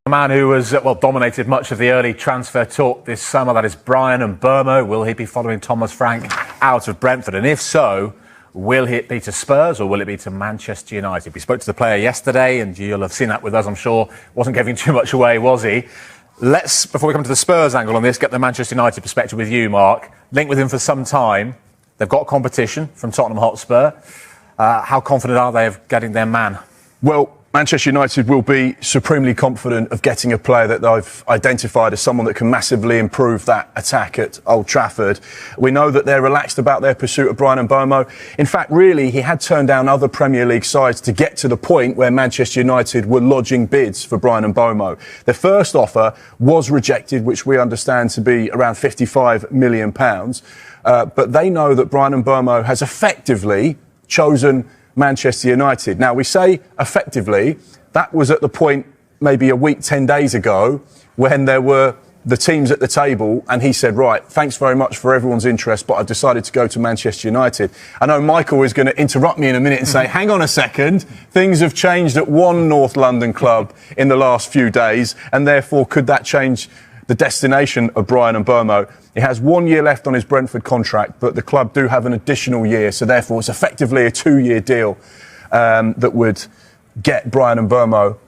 A man who has dominated much of the early transfer talk this summer, that is Bryan Mbeumo. Will he be following Thomas Frank out of Brentford? And if so, will it be to Spurs or will it be to Manchester United? We spoke to the player yesterday and you'll have seen that with us, I'm sure. Wasn't giving too much away, was he? Let's, before we come to the Spurs angle on this, get the Manchester United perspective with you, Mark. Linked with him for some time. They've got competition from Tottenham Hotspur. How confident are they of getting their man? Well, Manchester United will be supremely confident of getting a player that they've identified as someone that can massively improve that attack at Old Trafford. We know that they're relaxed about their pursuit of Bryan Mbeumo. In fact, really, he had turned down other Premier League sides to get to the point where Manchester United were lodging bids for Bryan Mbeumo. Their first offer was rejected, which we understand to be around £55 million. But they know that Bryan Mbeumo has effectively chosen Manchester United. Now, we say effectively, that was at the point maybe a week, 10 days ago, when there were the teams at the table and he said, right, thanks very much for everyone's interest, but I've decided to go to Manchester United. I know Michael is going to interrupt me in a minute and say, hang on a second, things have changed at one North London club in the last few days, and therefore could that change the destination of Bryan Mbeumo? He has 1 year left on his Brentford contract, but the club do have an additional year, so therefore it's effectively a 2-year deal that would get Bryan Mbeumo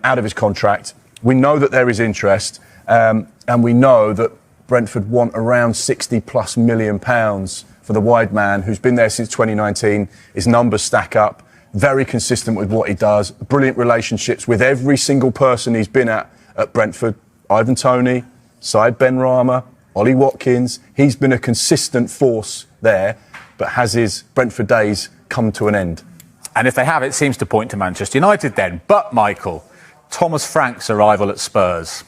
out of his contract. We know that there is interest, and we know that Brentford want around £60+ million for the wide man who's been there since 2019. His numbers stack up, very consistent with what he does, brilliant relationships with every single person he's been at Brentford. Ivan Toney, Said Benrahma, Ollie Watkins. He's been a consistent force there, but has his Brentford days come to an end? And if they have, it seems to point to Manchester United then. But, Michael, Thomas Frank's arrival at Spurs.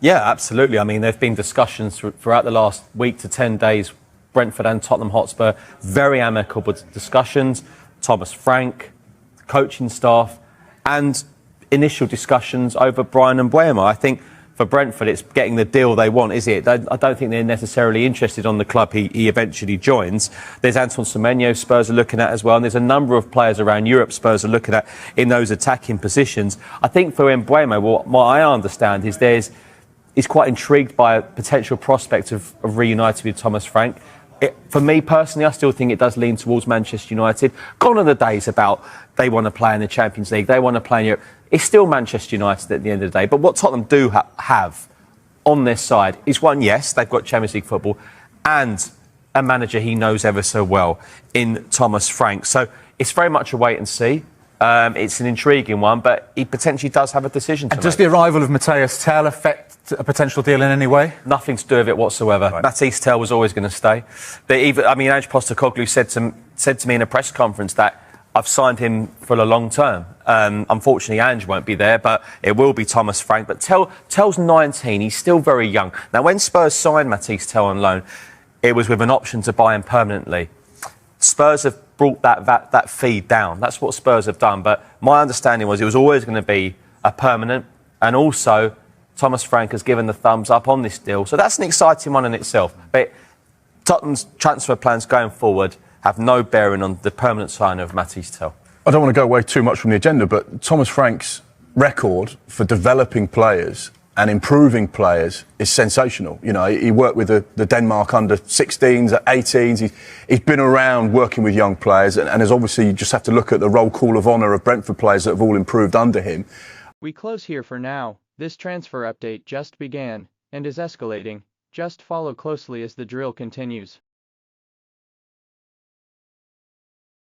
Yeah, absolutely. I mean, there have been discussions throughout the last week to 10 days, Brentford and Tottenham Hotspur, very amicable discussions. Thomas Frank, coaching staff, and initial discussions over Bryan Mbeumo. I think for Brentford, it's getting the deal they want, is it? I don't think they're necessarily interested on the club he eventually joins. There's Antoine Semenyo Spurs are looking at as well, and there's a number of players around Europe Spurs are looking at in those attacking positions. I think for Mbeumo, what I understand is he's quite intrigued by a potential prospect of reuniting with Thomas Frank. For me personally, I still think it does lean towards Manchester United. Gone are the days about they want to play in the Champions League, they want to play in Europe. It's still Manchester United at the end of the day. But what Tottenham do have on their side is one, yes, they've got Champions League football and a manager he knows ever so well in Thomas Frank. So it's very much a wait and see. It's an intriguing one, but he potentially does have a decision to make. Does the arrival of Matthias Tel affect a potential deal in any way? Nothing to do with it whatsoever. Right. Matthias Tel was always going to stay. Ange Postecoglou said to me in a press conference that I've signed him for the long term. Unfortunately, Ange won't be there, but it will be Thomas Frank. But Tel's 19. He's still very young. Now, when Spurs signed Matthias Tel on loan, it was with an option to buy him permanently. Spurs have brought that fee down. That's what Spurs have done. But my understanding was it was always going to be a permanent, and also Thomas Frank has given the thumbs up on this deal. So that's an exciting one in itself. But Tottenham's transfer plans going forward have no bearing on the permanent signing of Matthias Tel. I don't want to go away too much from the agenda, but Thomas Frank's record for developing players and improving players is sensational. You know, he worked with the Denmark under-16s, at 18s. He's been around working with young players, and as obviously you just have to look at the roll call of honour of Brentford players that have all improved under him. We close here for now. This transfer update just began and is escalating. Just follow closely as the drill continues.